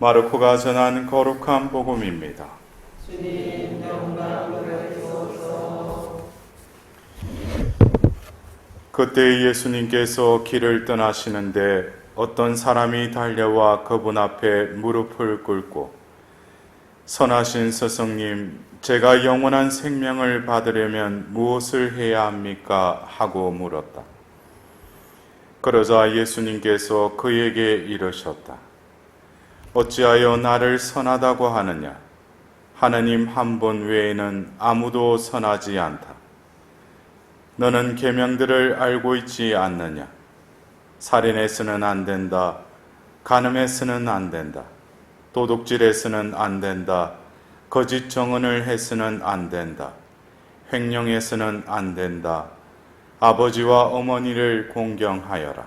마르코가 전한 거룩한 복음입니다. 주님 영광 받으소서. 그때 예수님께서 길을 떠나시는데 어떤 사람이 달려와 그분 앞에 무릎을 꿇고 선하신 스승님, 제가 영원한 생명을 받으려면 무엇을 해야 합니까? 하고 물었다. 그러자 예수님께서 그에게 이르셨다. 어찌하여 나를 선하다고 하느냐? 하느님 한 분 외에는 아무도 선하지 않다. 너는 계명들을 알고 있지 않느냐? 살인해서는 안 된다. 간음해서는 안 된다. 도둑질해서는 안 된다. 거짓 정언을 해서는 안 된다. 횡령해서는 안 된다. 아버지와 어머니를 공경하여라.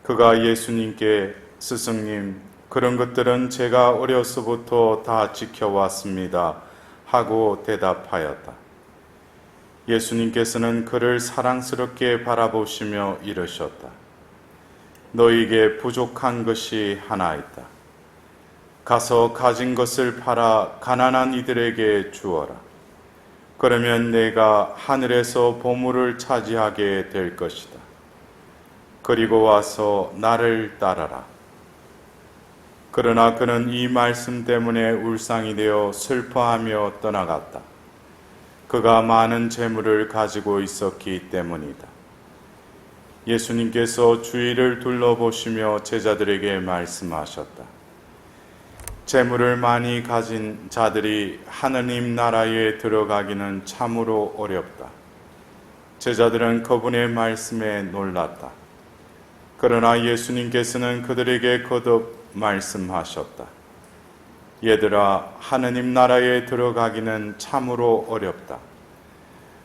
그가 예수님께 스승님, 그런 것들은 제가 어려서부터 다 지켜왔습니다. 하고 대답하였다. 예수님께서는 그를 사랑스럽게 바라보시며 이르셨다. 너에게 부족한 것이 하나 있다. 가서 가진 것을 팔아 가난한 이들에게 주어라. 그러면 내가 하늘에서 보물을 차지하게 될 것이다. 그리고 와서 나를 따라라. 그러나 그는 이 말씀 때문에 울상이 되어 슬퍼하며 떠나갔다. 그가 많은 재물을 가지고 있었기 때문이다. 예수님께서 주위를 둘러보시며 제자들에게 말씀하셨다. 재물을 많이 가진 자들이 하느님 나라에 들어가기는 참으로 어렵다. 제자들은 그분의 말씀에 놀랐다. 그러나 예수님께서는 그들에게 거듭 말씀하셨다. 얘들아, 하느님 나라에 들어가기는 참으로 어렵다.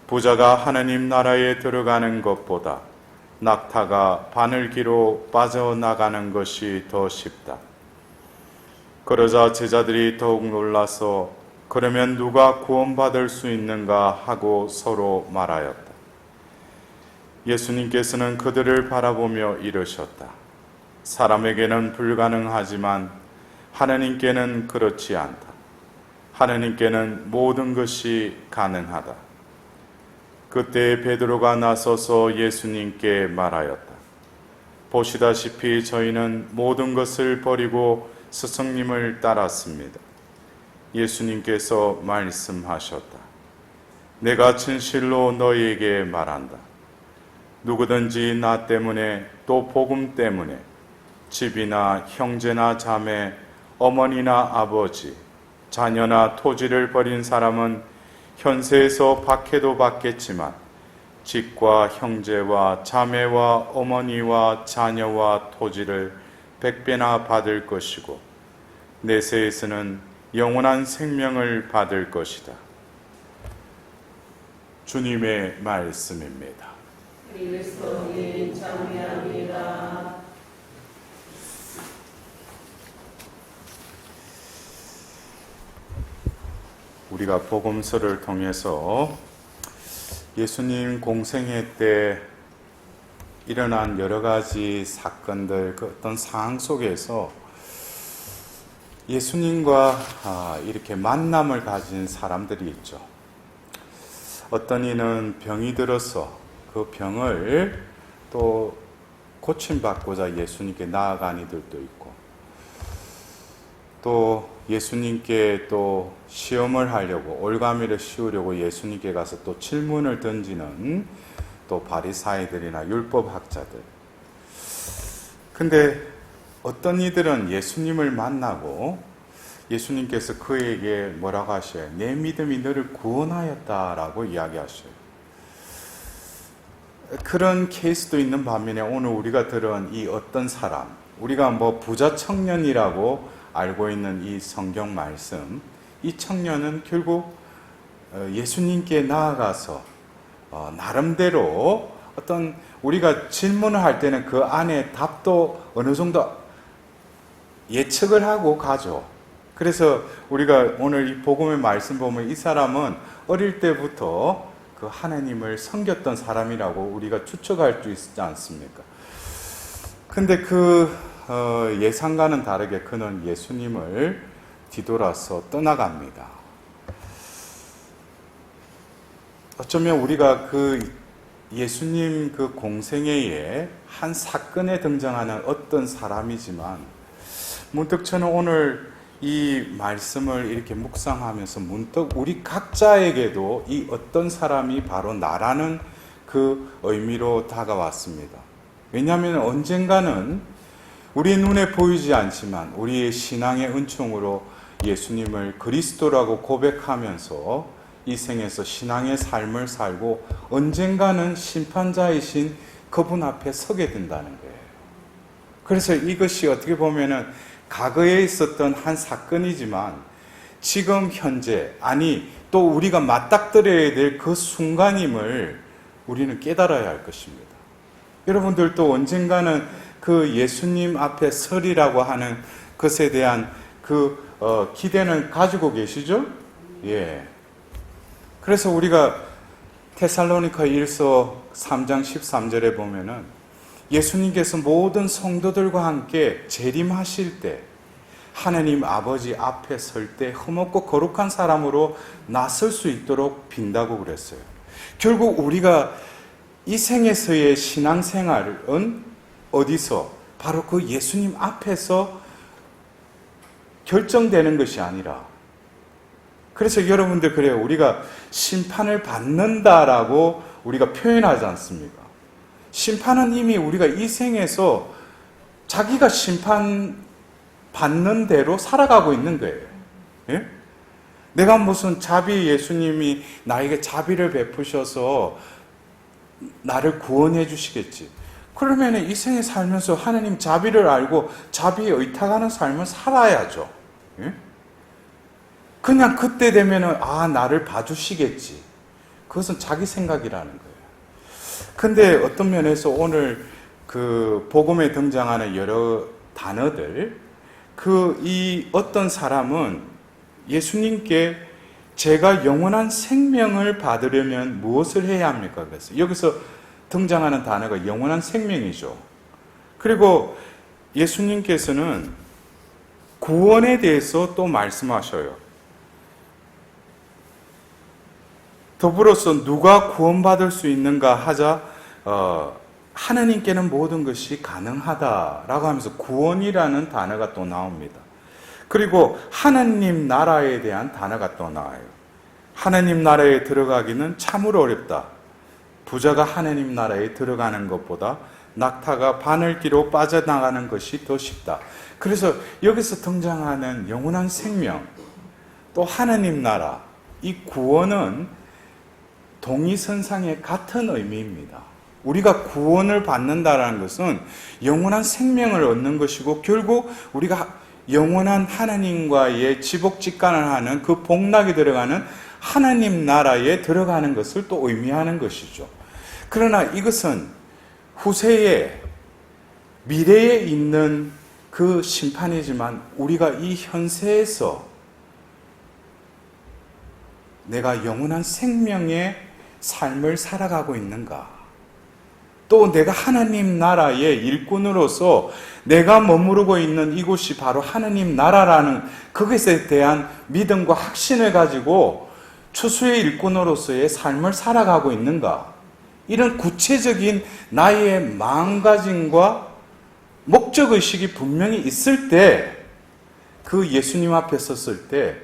부자가 하느님 나라에 들어가는 것보다 낙타가 바늘기로 빠져나가는 것이 더 쉽다. 그러자 제자들이 더욱 놀라서 그러면 누가 구원받을 수 있는가 하고 서로 말하였다. 예수님께서는 그들을 바라보며 이르셨다. 사람에게는 불가능하지만 하느님께는 그렇지 않다. 하느님께는 모든 것이 가능하다. 그때 베드로가 나서서 예수님께 말하였다. 보시다시피 저희는 모든 것을 버리고 스승님을 따랐습니다. 예수님께서 말씀하셨다. 내가 진실로 너희에게 말한다. 누구든지 나 때문에 또 복음 때문에 집이나 형제나 자매, 어머니나 아버지, 자녀나 토지를 버린 사람은 현세에서 박해도 받겠지만 집과 형제와 자매와 어머니와 자녀와 토지를 100배나 받을 것이고 내세에서는 영원한 생명을 받을 것이다. 주님의 말씀입니다. 그리스도님 찬미합니다. 우리가 복음서를 통해서 예수님 공생애 때 일어난 여러 가지 사건들, 그 어떤 상황 속에서 예수님과 이렇게 만남을 가진 사람들이 있죠. 어떤 이는 병이 들어서 그 병을 또 고침받고자 예수님께 나아간 이들도 있고, 또 예수님께 또 시험을 하려고, 올가미를 씌우려고 예수님께 가서 또 질문을 던지는 또 바리사이들이나 율법학자들. 근데 어떤 이들은 예수님을 만나고 예수님께서 그에게 뭐라고 하셔요? 내 믿음이 너를 구원하였다라고 이야기하셔요. 그런 케이스도 있는 반면에 오늘 우리가 들은 이 어떤 사람, 우리가 뭐 부자 청년이라고 알고 있는 이 성경 말씀, 이 청년은 결국 예수님께 나아가서 나름대로 어떤 우리가 질문을 할 때는 그 안에 답도 어느 정도 예측을 하고 가죠. 그래서 우리가 오늘 이 복음의 말씀 보면 이 사람은 어릴 때부터 그 하나님을 섬겼던 사람이라고 우리가 추측할 수 있지 않습니까? 근데 그 예상과는 다르게 그는 예수님을 뒤돌아서 떠나갑니다. 어쩌면 우리가 그 예수님 그 공생애에 한 사건에 등장하는 어떤 사람이지만 문득 저는 오늘 이 말씀을 이렇게 묵상하면서 문득 우리 각자에게도 이 어떤 사람이 바로 나라는 그 의미로 다가왔습니다. 왜냐하면 언젠가는 우리 눈에 보이지 않지만 우리의 신앙의 은총으로 예수님을 그리스도라고 고백하면서 이 생에서 신앙의 삶을 살고 언젠가는 심판자이신 그분 앞에 서게 된다는 거예요. 그래서 이것이 어떻게 보면은 과거에 있었던 한 사건이지만 지금 현재, 아니 또 우리가 맞닥뜨려야 될 그 순간임을 우리는 깨달아야 할 것입니다. 여러분들도 언젠가는 그 예수님 앞에 서리라고 하는 것에 대한 그 기대는 가지고 계시죠? 예. 그래서 우리가 데살로니가 1서 3장 13절에 보면은 예수님께서 모든 성도들과 함께 재림하실 때 하나님 아버지 앞에 설 때 흠없고 거룩한 사람으로 나설 수 있도록 빈다고 그랬어요. 결국 우리가 이 생에서의 신앙생활은 어디서? 바로 그 예수님 앞에서 결정되는 것이 아니라, 그래서 여러분들 그래요. 우리가 심판을 받는다라고 우리가 표현하지 않습니까? 심판은 이미 우리가 이 생에서 자기가 심판받는 대로 살아가고 있는 거예요. 예? 내가 무슨 자비, 예수님이 나에게 자비를 베푸셔서 나를 구원해 주시겠지. 그러면 이 생에 살면서 하나님 자비를 알고 자비에 의탁하는 삶을 살아야죠. 예? 그냥 그때 되면은 나를 봐주시겠지. 그것은 자기 생각이라는 거예요. 근데 어떤 면에서 오늘 그 복음에 등장하는 여러 단어들, 이 어떤 사람은 예수님께 제가 영원한 생명을 받으려면 무엇을 해야 합니까? 그래서 여기서 등장하는 단어가 영원한 생명이죠. 그리고 예수님께서는 구원에 대해서 또 말씀하셔요. 더불어서 누가 구원받을 수 있는가 하자 하나님께는 모든 것이 가능하다라고 하면서 구원이라는 단어가 또 나옵니다. 그리고 하나님 나라에 대한 단어가 또 나와요. 하나님 나라에 들어가기는 참으로 어렵다. 부자가 하나님 나라에 들어가는 것보다 낙타가 바늘기로 빠져나가는 것이 더 쉽다. 그래서 여기서 등장하는 영원한 생명, 또 하나님 나라, 이 구원은 동의선상의 같은 의미입니다. 우리가 구원을 받는다는 것은 영원한 생명을 얻는 것이고 결국 우리가 영원한 하나님과의 지복직간을 하는 그 복락이 들어가는 하나님 나라에 들어가는 것을 또 의미하는 것이죠. 그러나 이것은 후세에 미래에 있는 그 심판이지만 우리가 이 현세에서 내가 영원한 생명의 삶을 살아가고 있는가? 또 내가 하나님 나라의 일꾼으로서 내가 머무르고 있는 이곳이 바로 하나님 나라라는 그것에 대한 믿음과 확신을 가지고 추수의 일꾼으로서의 삶을 살아가고 있는가? 이런 구체적인 나의 마음가짐과 목적의식이 분명히 있을 때 그 예수님 앞에 섰을 때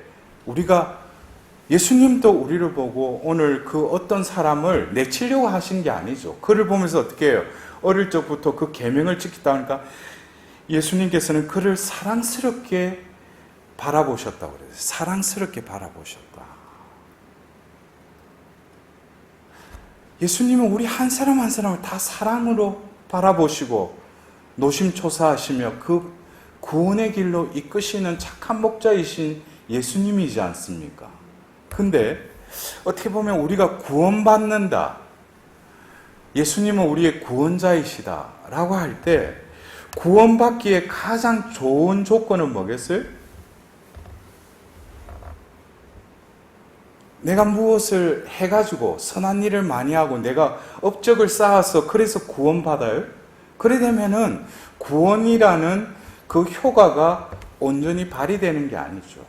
우리가 예수님도 우리를 보고 오늘 그 어떤 사람을 내치려고 하신 게 아니죠. 그를 보면서 어떻게 해요? 어릴 적부터 그 계명을 지키다 보니까 예수님께서는 그를 사랑스럽게 바라보셨다고 그래요. 사랑스럽게 바라보셨다. 예수님은 우리 한 사람 한 사람을 다 사랑으로 바라보시고 노심초사하시며 그 구원의 길로 이끄시는 착한 목자이신 예수님이지 않습니까? 근데 어떻게 보면 우리가 구원받는다, 예수님은 우리의 구원자이시다 라고 할 때 구원받기에 가장 좋은 조건은 뭐겠어요? 내가 무엇을 해가지고 선한 일을 많이 하고 내가 업적을 쌓아서 그래서 구원받아요? 그래 되면은 구원이라는 그 효과가 온전히 발휘되는 게 아니죠.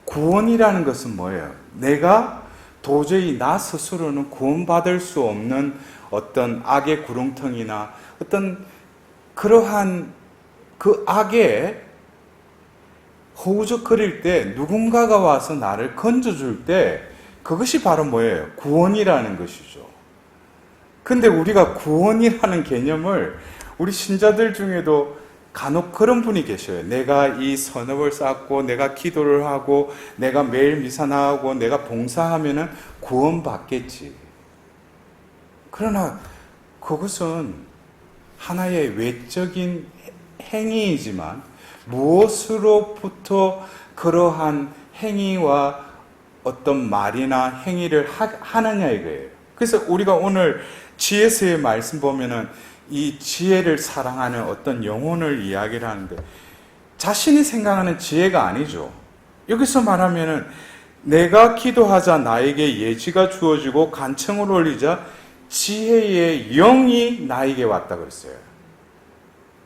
구원이라는 것은 뭐예요? 내가 도저히 나 스스로는 구원받을 수 없는 어떤 악의 구렁텅이나 어떤 그러한 그 악에 허우적거릴 때 누군가가 와서 나를 건져줄 때 그것이 바로 뭐예요? 구원이라는 것이죠. 근데 우리가 구원이라는 개념을 우리 신자들 중에도 간혹 그런 분이 계셔요. 내가 이 선업을 쌓고 내가 기도를 하고 내가 매일 미사 나가고 내가 봉사하면은 구원받겠지. 그러나 그것은 하나의 외적인 행위이지만 무엇으로부터 그러한 행위와 어떤 말이나 행위를 하느냐 이거예요. 그래서 우리가 오늘 지혜서의 말씀 보면은 이 지혜를 사랑하는 어떤 영혼을 이야기를 하는데 자신이 생각하는 지혜가 아니죠. 여기서 말하면은 내가 기도하자 나에게 예지가 주어지고 간청을 올리자 지혜의 영이 나에게 왔다 그랬어요.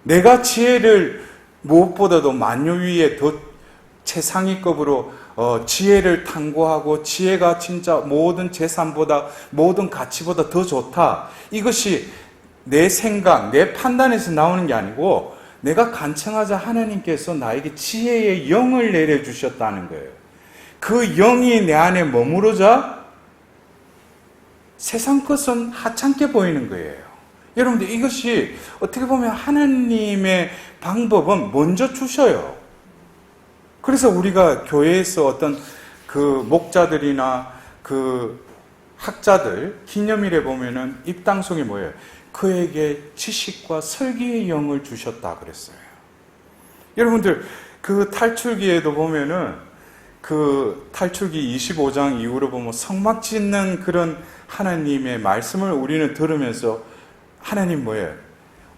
내가 지혜를 무엇보다도 만유 위에 더 최상위급으로 지혜를 탐구하고 지혜가 진짜 모든 재산보다 모든 가치보다 더 좋다. 이것이 내 생각, 내 판단에서 나오는 게 아니고 내가 간청하자 하나님께서 나에게 지혜의 영을 내려주셨다는 거예요. 그 영이 내 안에 머무르자 세상 것은 하찮게 보이는 거예요. 여러분들 이것이 어떻게 보면 하나님의 방법은 먼저 주셔요. 그래서 우리가 교회에서 어떤 그 목자들이나 그 학자들 기념일에 보면은 입당송이 뭐예요? 그에게 지식과 설계의 영을 주셨다 그랬어요. 여러분들 그 탈출기에도 보면은 그 탈출기 25장 이후로 보면 성막 짓는 그런 하나님의 말씀을 우리는 들으면서 하나님 뭐예요?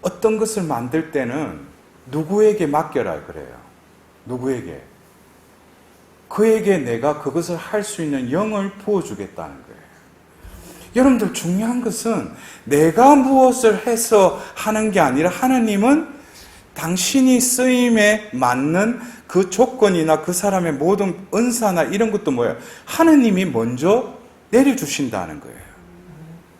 어떤 것을 만들 때는 누구에게 맡겨라 그래요. 누구에게? 그에게 내가 그것을 할 수 있는 영을 부어주겠다는 거예요. 여러분들 중요한 것은 내가 무엇을 해서 하는 게 아니라 하나님은 당신이 쓰임에 맞는 그 조건이나 그 사람의 모든 은사나 이런 것도 뭐예요? 하나님이 먼저 내려주신다는 거예요.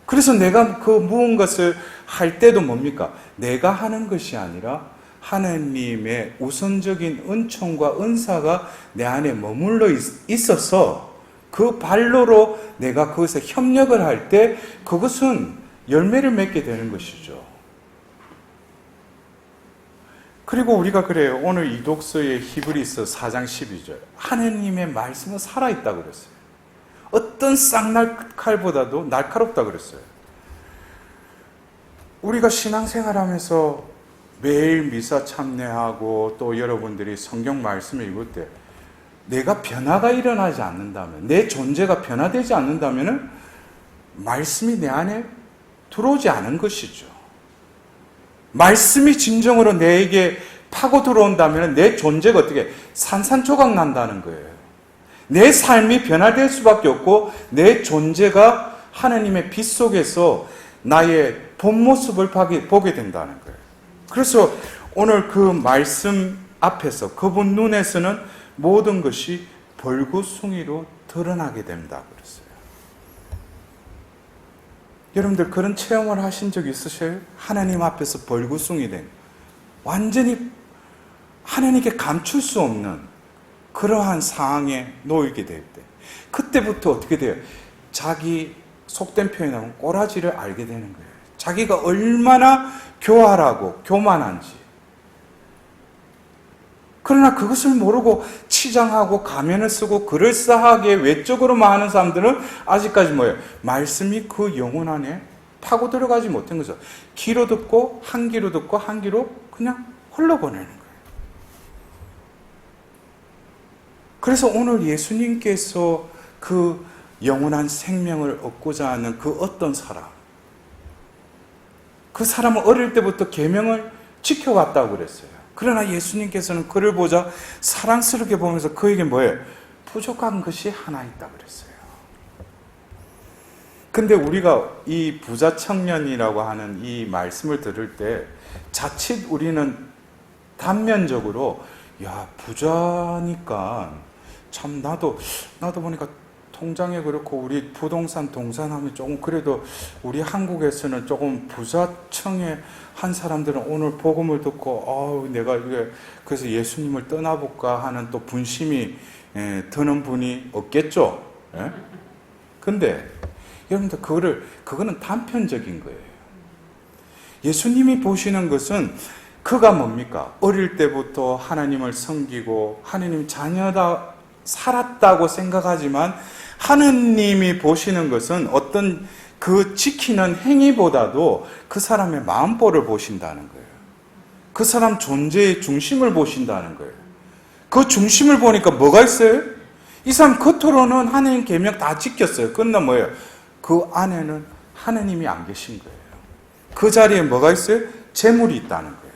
그래서 내가 그 무언가를 할 때도 뭡니까? 내가 하는 것이 아니라 하나님의 우선적인 은총과 은사가 내 안에 머물러 있어서 그 발로로 내가 그것에 협력을 할 때 그것은 열매를 맺게 되는 것이죠. 그리고 우리가 그래요. 오늘 이 독서의 히브리서 4장 12절. 하나님의 말씀은 살아있다고 그랬어요. 어떤 쌍날칼보다도 날카롭다고 그랬어요. 우리가 신앙생활하면서 매일 미사 참여하고 또 여러분들이 성경 말씀을 읽을 때 내가 변화가 일어나지 않는다면, 내 존재가 변화되지 않는다면 말씀이 내 안에 들어오지 않은 것이죠. 말씀이 진정으로 내게 파고 들어온다면 내 존재가 어떻게 산산조각 난다는 거예요. 내 삶이 변화될 수밖에 없고 내 존재가 하나님의 빛 속에서 나의 본 모습을 보게 된다는 거예요. 그래서 오늘 그 말씀 앞에서 그분 눈에서는 모든 것이 벌구숭이로 드러나게 된다고 그랬어요. 여러분들 그런 체험을 하신 적 있으세요? 하나님 앞에서 벌구숭이 된, 완전히 하나님께 감출 수 없는 그러한 상황에 놓이게 될 때, 그때부터 어떻게 돼요? 자기 속된 표현하면 꼬라지를 알게 되는 거예요. 자기가 얼마나 교활하고 교만한지. 그러나 그것을 모르고 치장하고 가면을 쓰고 그럴싸하게 외적으로만 하는 사람들은 아직까지 뭐예요? 말씀이 그 영혼 안에 파고 들어가지 못한 거죠. 귀로 듣고 한 귀로 듣고 한 귀로 그냥 흘러보내는 거예요. 그래서 오늘 예수님께서 그 영원한 생명을 얻고자 하는 그 어떤 사람, 그 사람은 어릴 때부터 계명을 지켜왔다고 그랬어요. 그러나 예수님께서는 그를 보자 사랑스럽게 보면서 그에게 뭐예요? 부족한 것이 하나 있다고 그랬어요. 근데 우리가 이 부자 청년이라고 하는 이 말씀을 들을 때 자칫 우리는 단면적으로 야, 부자니까 참 나도 보니까 통장에 그렇고 우리 부동산 동산하면 조금 그래도 우리 한국에서는 조금 부자층의 한 사람들은 오늘 복음을 듣고 내가 이게 그래서 예수님을 떠나볼까 하는 또 분심이 드는 분이 없겠죠. 예? 근데 여러분들 그거는 단편적인 거예요. 예수님이 보시는 것은 그가 뭡니까? 어릴 때부터 하나님을 섬기고 하나님 자녀다 살았다고 생각하지만 하느님이 보시는 것은 어떤 그 지키는 행위보다도 그 사람의 마음보를 보신다는 거예요. 그 사람 존재의 중심을 보신다는 거예요. 그 중심을 보니까 뭐가 있어요? 이 사람 겉으로는 하나님 계명 다 지켰어요. 그러나 뭐예요? 그 안에는 하나님이 안 계신 거예요. 그 자리에 뭐가 있어요? 재물이 있다는 거예요.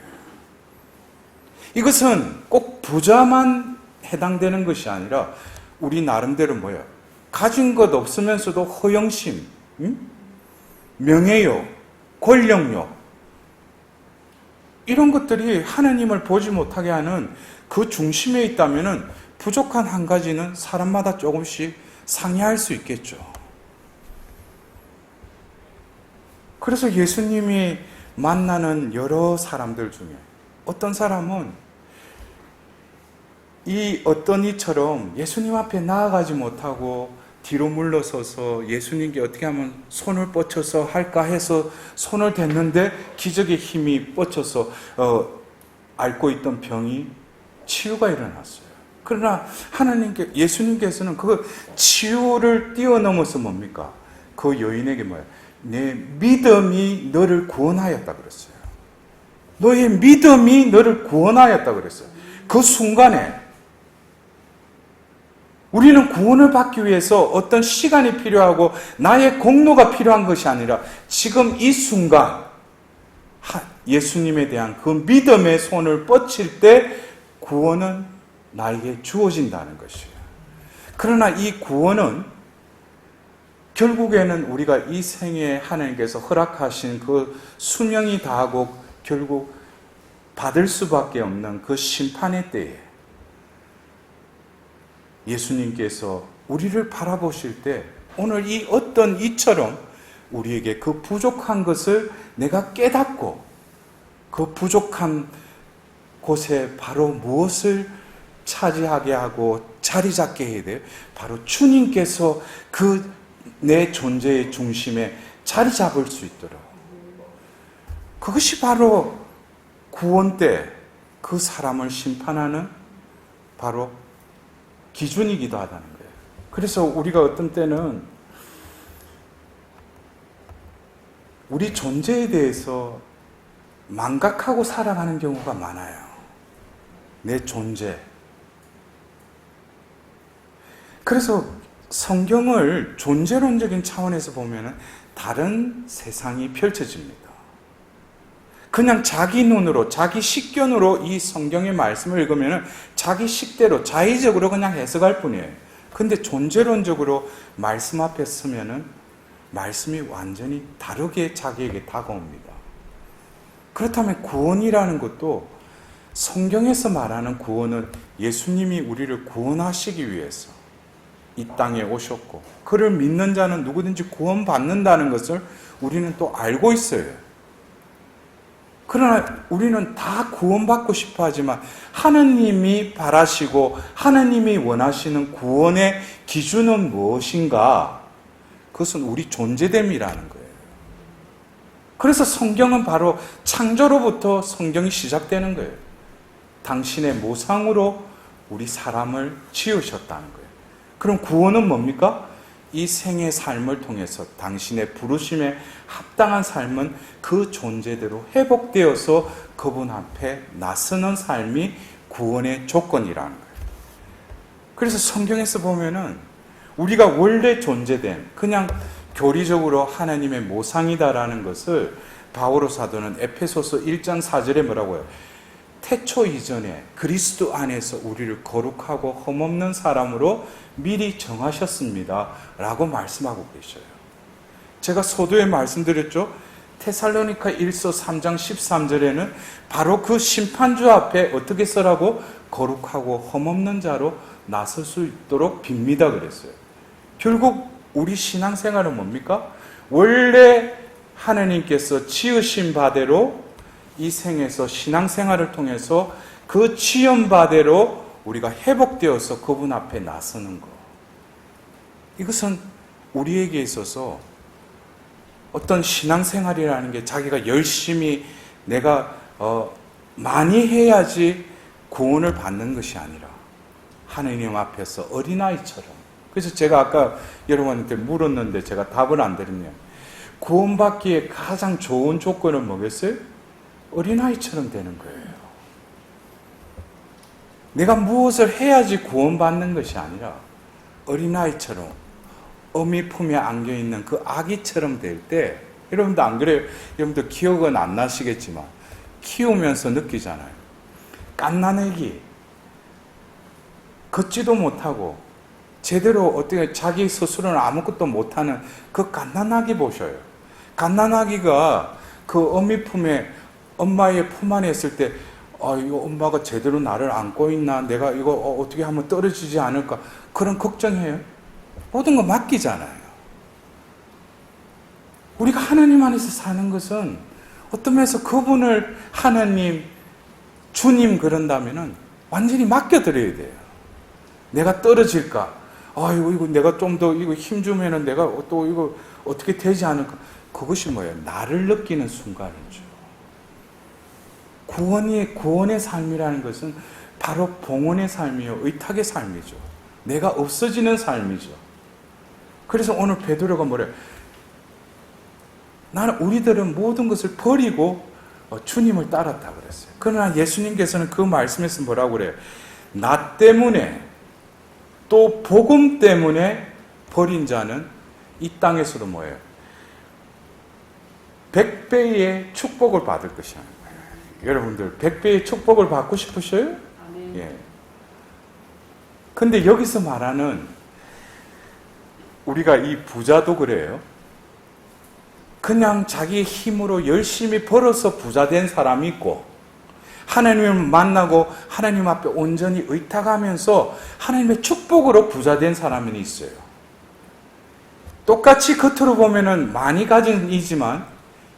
이것은 꼭 부자만 해당되는 것이 아니라 우리 나름대로 뭐예요? 가진 것 없으면서도 허영심, 명예욕, 권력욕 이런 것들이 하나님을 보지 못하게 하는 그 중심에 있다면 부족한 한 가지는 사람마다 조금씩 상이할 수 있겠죠. 그래서 예수님이 만나는 여러 사람들 중에 어떤 사람은 이 어떤 이처럼 예수님 앞에 나아가지 못하고 뒤로 물러서서 예수님께 어떻게 하면 손을 뻗쳐서 할까 해서 손을 댔는데 기적의 힘이 뻗쳐서 앓고 있던 병이 치유가 일어났어요. 그러나 예수님께서는 그 치유를 뛰어넘어서 뭡니까? 그 여인에게 뭐예요? 내 믿음이 너를 구원하였다 그랬어요. 너의 믿음이 너를 구원하였다 그랬어요. 그 순간에 우리는 구원을 받기 위해서 어떤 시간이 필요하고 나의 공로가 필요한 것이 아니라 지금 이 순간 예수님에 대한 그 믿음의 손을 뻗칠 때 구원은 나에게 주어진다는 것이에요. 그러나 이 구원은 결국에는 우리가 이 생에 하나님께서 허락하신 그 수명이 다하고 결국 받을 수밖에 없는 그 심판의 때에 예수님께서 우리를 바라보실 때 오늘 이 어떤 이처럼 우리에게 그 부족한 것을 내가 깨닫고 그 부족한 곳에 바로 무엇을 차지하게 하고 자리 잡게 해야 돼요? 바로 주님께서 그 내 존재의 중심에 자리 잡을 수 있도록 그것이 바로 구원 때 그 사람을 심판하는 바로 기준이기도 하다는 거예요. 그래서 우리가 어떤 때는 우리 존재에 대해서 망각하고 살아가는 경우가 많아요. 내 존재. 그래서 성경을 존재론적인 차원에서 보면 다른 세상이 펼쳐집니다. 그냥 자기 눈으로, 자기 식견으로 이 성경의 말씀을 읽으면 자기 식대로, 자의적으로 그냥 해석할 뿐이에요. 근데 존재론적으로 말씀 앞에 서면은 말씀이 완전히 다르게 자기에게 다가옵니다. 그렇다면 구원이라는 것도 성경에서 말하는 구원은 예수님이 우리를 구원하시기 위해서 이 땅에 오셨고 그를 믿는 자는 누구든지 구원받는다는 것을 우리는 또 알고 있어요. 그러나 우리는 다 구원받고 싶어 하지만 하느님이 바라시고 하느님이 원하시는 구원의 기준은 무엇인가? 그것은 우리 존재됨이라는 거예요. 그래서 성경은 바로 창조로부터 성경이 시작되는 거예요. 당신의 모상으로 우리 사람을 지으셨다는 거예요. 그럼 구원은 뭡니까? 이 생의 삶을 통해서 당신의 부르심에 합당한 삶은 그 존재대로 회복되어서 그분 앞에 나서는 삶이 구원의 조건이라는 거예요. 그래서 성경에서 보면은 우리가 원래 존재된 그냥 교리적으로 하나님의 모상이다라는 것을 바오로 사도는 에페소서 1장 4절에 뭐라고 해요? 태초 이전에 그리스도 안에서 우리를 거룩하고 흠없는 사람으로 미리 정하셨습니다 라고 말씀하고 계셔요. 제가 서두에 말씀드렸죠. 테살로니가 1서 3장 13절에는 바로 그 심판주 앞에 어떻게 서라고? 거룩하고 험없는 자로 나설 수 있도록 빕니다 그랬어요. 결국 우리 신앙생활은 뭡니까? 원래 하나님께서 지으신 바대로 이 생에서 신앙생활을 통해서 그 지은 바대로 우리가 회복되어서 그분 앞에 나서는 것. 이것은 우리에게 있어서 어떤 신앙생활이라는 게 자기가 열심히 내가 많이 해야지 구원을 받는 것이 아니라 하느님 앞에서 어린아이처럼. 그래서 제가 아까 여러분한테 물었는데 제가 답을 안 드리면 구원받기에 가장 좋은 조건은 뭐겠어요? 어린아이처럼 되는 거예요. 내가 무엇을 해야지 구원받는 것이 아니라 어린아이처럼 어미 품에 안겨있는 그 아기처럼 될 때, 여러분도 안 그래요? 여러분도 기억은 안 나시겠지만 키우면서 느끼잖아요. 갓난아기 걷지도 못하고 제대로 어떻게 자기 스스로는 아무것도 못하는 그 갓난아기 보셔요. 갓난아기가 그 어미 품에 엄마의 품 안에 있을 때 이거 엄마가 제대로 나를 안고 있나? 내가 이거 어떻게 하면 떨어지지 않을까? 그런 걱정해요. 모든 거 맡기잖아요. 우리가 하나님 안에서 사는 것은 어떤 면에서 그분을 하나님, 주님 그런다면은 완전히 맡겨드려야 돼요. 내가 떨어질까? 이거 내가 좀 더 이거 힘주면은 내가 또 이거 어떻게 되지 않을까? 그것이 뭐예요? 나를 느끼는 순간이죠. 구원의 삶이라는 것은 바로 봉헌의 삶이요, 의탁의 삶이죠. 내가 없어지는 삶이죠. 그래서 오늘 베드로가 뭐래요? 우리들은 모든 것을 버리고 주님을 따랐다 그랬어요. 그러나 예수님께서는 그 말씀에서 뭐라고 그래요? 나 때문에 또 복음 때문에 버린 자는 이 땅에서도 뭐예요? 100배의 축복을 받을 것이라는 거예요. 여러분들 100배의 축복을 받고 싶으셔요? 아멘. 예. 근데 여기서 말하는 우리가 이 부자도 그래요. 그냥 자기 힘으로 열심히 벌어서 부자 된 사람이 있고, 하나님을 만나고 하나님 앞에 온전히 의탁하면서 하나님의 축복으로 부자 된 사람이 있어요. 똑같이 겉으로 보면은 많이 가진 이지만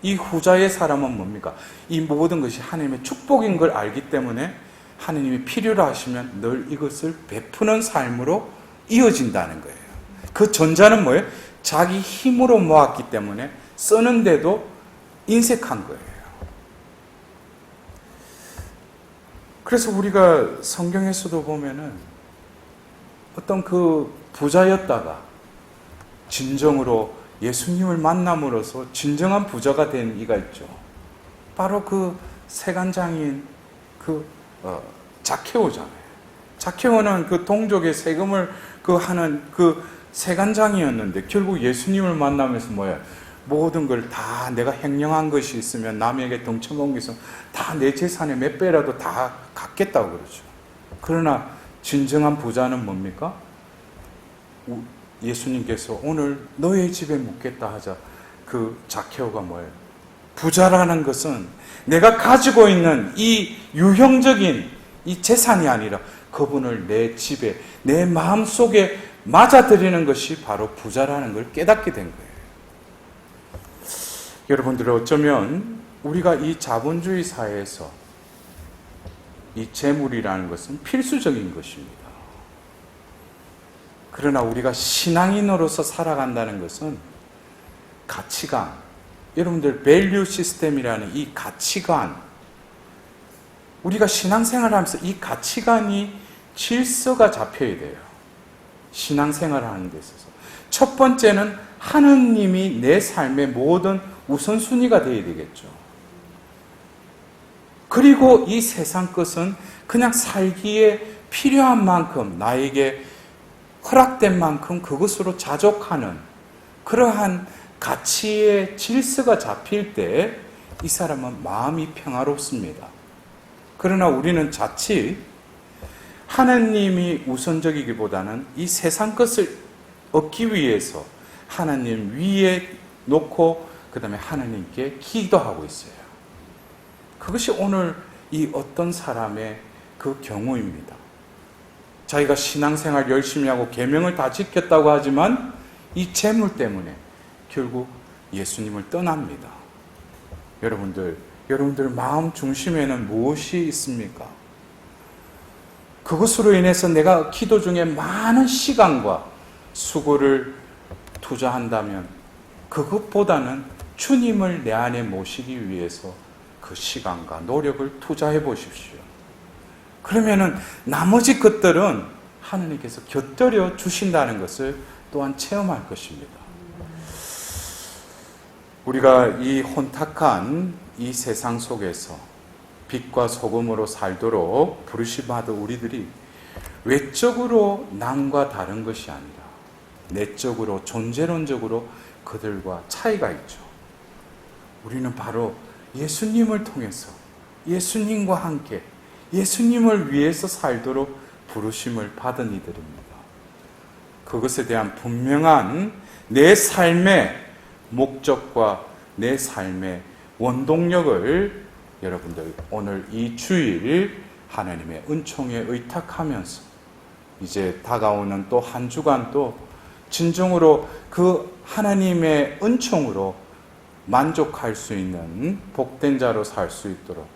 이 후자의 사람은 뭡니까? 이 모든 것이 하나님의 축복인 걸 알기 때문에 하나님이 필요로 하시면 늘 이것을 베푸는 삶으로 이어진다는 거예요. 그 전자는 뭐예요? 자기 힘으로 모았기 때문에 쓰는데도 인색한 거예요. 그래서 우리가 성경에서도 보면은 어떤 그 부자였다가 진정으로 예수님을 만남으로써 진정한 부자가 된 이가 있죠. 바로 그 세간장인 자케오잖아요. 자케오는 그 동족의 세금을 하는 세간장이었는데 결국 예수님을 만나면서 뭐야? 모든 걸 다 내가 횡령한 것이 있으면 남에게 덩쳐먹은 게 있으면 다 내 재산의 몇 배라도 다 갖겠다고 그러죠. 그러나 진정한 부자는 뭡니까? 예수님께서 오늘 너의 집에 묵겠다 하자. 그 자케오가 뭐예요? 부자라는 것은 내가 가지고 있는 이 유형적인 이 재산이 아니라 그분을 내 집에, 내 마음속에 맞아들이는 것이 바로 부자라는 걸 깨닫게 된 거예요. 여러분들 어쩌면 우리가 이 자본주의 사회에서 이 재물이라는 것은 필수적인 것입니다. 그러나 우리가 신앙인으로서 살아간다는 것은 가치관, 여러분들 밸류 시스템이라는 이 가치관, 우리가 신앙생활을 하면서 이 가치관이 질서가 잡혀야 돼요. 신앙생활을 하는 데 있어서. 첫 번째는 하느님이 내 삶의 모든 우선순위가 되어야 되겠죠. 그리고 이 세상 것은 그냥 살기에 필요한 만큼 나에게 허락된 만큼 그것으로 자족하는 그러한 가치의 질서가 잡힐 때 이 사람은 마음이 평화롭습니다. 그러나 우리는 자칫 하나님이 우선적이기보다는 이 세상 것을 얻기 위해서 하나님 위에 놓고 그 다음에 하나님께 기도하고 있어요. 그것이 오늘 이 어떤 사람의 그 경우입니다. 자기가 신앙생활 열심히 하고 계명을 다 지켰다고 하지만 이 재물 때문에 결국 예수님을 떠납니다. 여러분들 마음 중심에는 무엇이 있습니까? 그것으로 인해서 내가 기도 중에 많은 시간과 수고를 투자한다면 그것보다는 주님을 내 안에 모시기 위해서 그 시간과 노력을 투자해 보십시오. 그러면은 나머지 것들은 하나님께서 곁들여 주신다는 것을 또한 체험할 것입니다. 우리가 이 혼탁한 이 세상 속에서 빛과 소금으로 살도록 부르심받은 우리들이 외적으로 남과 다른 것이 아니라 내적으로 존재론적으로 그들과 차이가 있죠. 우리는 바로 예수님을 통해서 예수님과 함께 예수님을 위해서 살도록 부르심을 받은 이들입니다. 그것에 대한 분명한 내 삶의 목적과 내 삶의 원동력을 여러분들 오늘 이 주일 하나님의 은총에 의탁하면서 이제 다가오는 또 한 주간 또 진정으로 그 하나님의 은총으로 만족할 수 있는 복된 자로 살 수 있도록